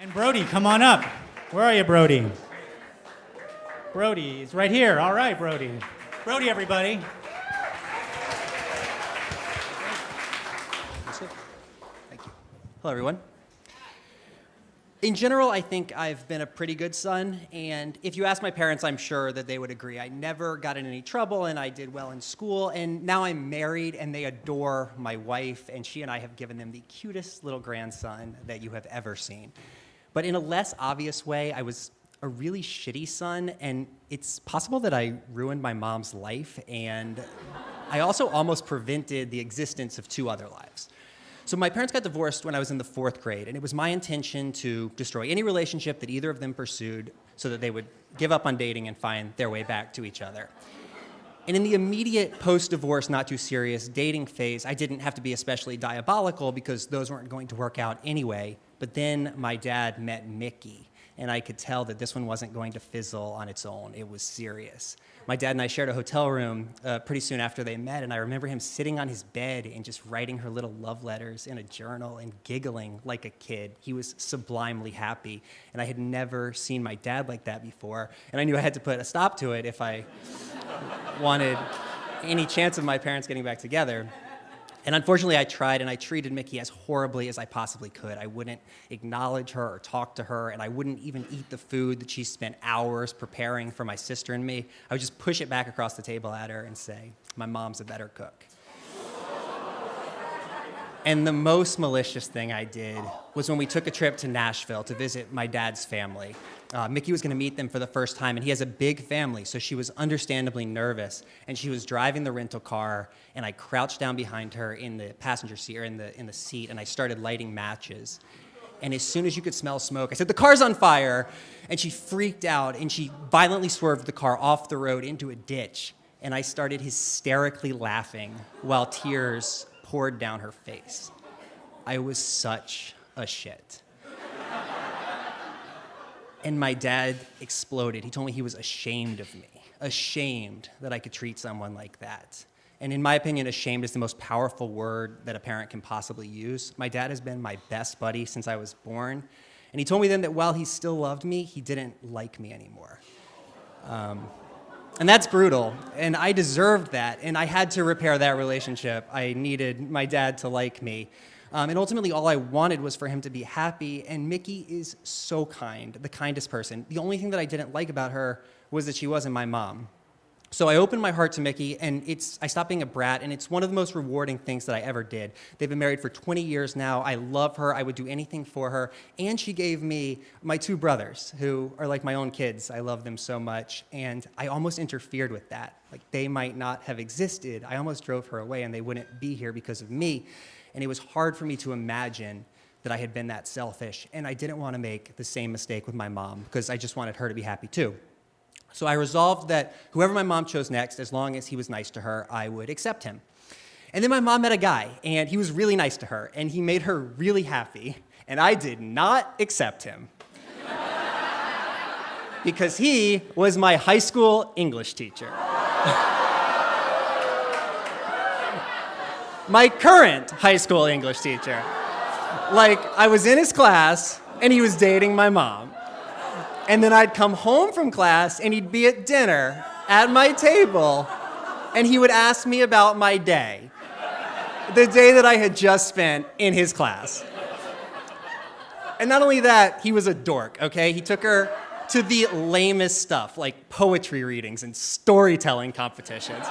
And Brody, come on up. Where are you, Brody? Brody is right here. All right, Brody. Brody, everybody. Thank you. Hello, everyone. In general, I think I've been a pretty good son, and if you ask my parents, I'm sure that they would agree. I never got in any trouble, and I did well in school, and now I'm married, and they adore my wife, and she and I have given them the cutest little grandson that you have ever seen. But in a less obvious way, I was a really shitty son, and it's possible that I ruined my mom's life, and I also almost prevented the existence of 2 other lives. So my parents got divorced when I was in the 4th grade, and it was my intention to destroy any relationship that either of them pursued so that they would give up on dating and find their way back to each other. And in the immediate post-divorce, not too serious dating phase, I didn't have to be especially diabolical because those weren't going to work out anyway. But then my dad met Mickey, and I could tell that this one wasn't going to fizzle on its own. It was serious. My dad and I shared a hotel room pretty soon after they met, and I remember him sitting on his bed and just writing her little love letters in a journal and giggling like a kid. He was sublimely happy, and I had never seen my dad like that before, and I knew I had to put a stop to it if I wanted any chance of my parents getting back together. And unfortunately, I tried, and I treated Mickey as horribly as I possibly could. I wouldn't acknowledge her or talk to her, and I wouldn't even eat the food that she spent hours preparing for my sister and me. I would just push it back across the table at her and say, "My mom's a better cook." And the most malicious thing I did was when we took a trip to Nashville to visit my dad's family. Mickey was going to meet them for the first time, and he has a big family, so she was understandably nervous. And she was driving the rental car, and I crouched down behind her in the passenger seat, or in the seat, and I started lighting matches. And as soon as you could smell smoke, I said, "The car's on fire!" And she freaked out, and she violently swerved the car off the road into a ditch. And I started hysterically laughing while tears poured down her face. I was such a shit. And my dad exploded. He told me he was ashamed of me, ashamed that I could treat someone like that. And in my opinion, ashamed is the most powerful word that a parent can possibly use. My dad has been my best buddy since I was born. And he told me then that while he still loved me, he didn't like me anymore. And that's brutal, and I deserved that, and I had to repair that relationship. I needed my dad to like me. And ultimately, all I wanted was for him to be happy, and Mickey is so kind, the kindest person. The only thing that I didn't like about her was that she wasn't my mom. So I opened my heart to Mickey, and I stopped being a brat, and it's one of the most rewarding things that I ever did. They've been married for 20 years now. I love her. I would do anything for her. And she gave me my 2 brothers, who are like my own kids. I love them so much, and I almost interfered with that. Like, they might not have existed. I almost drove her away, and they wouldn't be here because of me. And it was hard for me to imagine that I had been that selfish, and I didn't want to make the same mistake with my mom because I just wanted her to be happy too. So I resolved that whoever my mom chose next, as long as he was nice to her, I would accept him. And then my mom met a guy, and he was really nice to her, and he made her really happy, and I did not accept him. Because he was my high school English teacher. My current high school English teacher. Like, I was in his class, and he was dating my mom. And then I'd come home from class, and he'd be at dinner at my table, and he would ask me about my day, the day that I had just spent in his class. And not only that, he was a dork, okay? He took her to the lamest stuff, like poetry readings and storytelling competitions.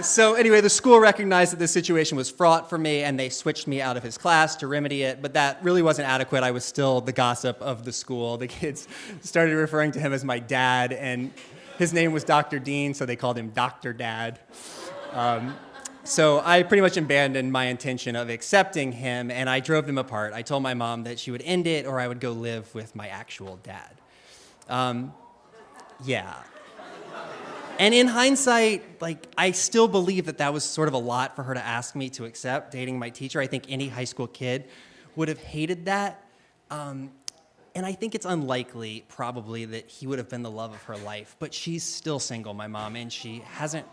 So anyway, the school recognized that this situation was fraught for me, and they switched me out of his class to remedy it, but that really wasn't adequate. I was still the gossip of the school. The kids started referring to him as my dad, and his name was Dr. Dean, so they called him Dr. Dad. So I pretty much abandoned my intention of accepting him, and I drove them apart. I told my mom that she would end it, or I would go live with my actual dad. Yeah. And in hindsight, like, I still believe that that was sort of a lot for her to ask me to accept, dating my teacher. I think any high school kid would have hated that. And I think it's unlikely, probably, that he would have been the love of her life. But she's still single, my mom, and she hasn't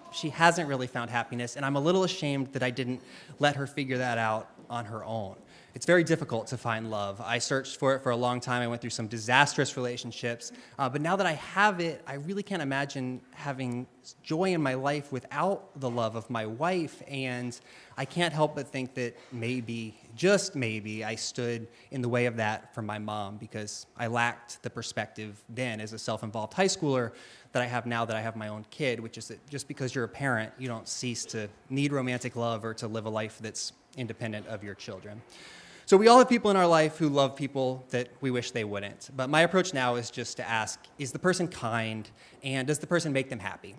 really found happiness. And I'm a little ashamed that I didn't let her figure that out on her own. It's very difficult to find love. I searched for it for a long time. I went through some disastrous relationships. But now that I have it, I really can't imagine having joy in my life without the love of my wife. And I can't help but think that maybe, just maybe, I stood in the way of that from my mom because I lacked the perspective then as a self-involved high schooler that I have now that I have my own kid, which is that just because you're a parent, you don't cease to need romantic love or to live a life that's independent of your children. So we all have people in our life who love people that we wish they wouldn't. But my approach now is just to ask, is the person kind, and does the person make them happy?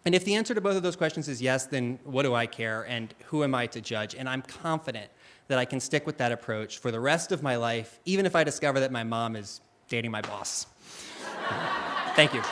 And if the answer to both of those questions is yes, then what do I care, and who am I to judge? And I'm confident that I can stick with that approach for the rest of my life, even if I discover that my mom is dating my boss. Thank you.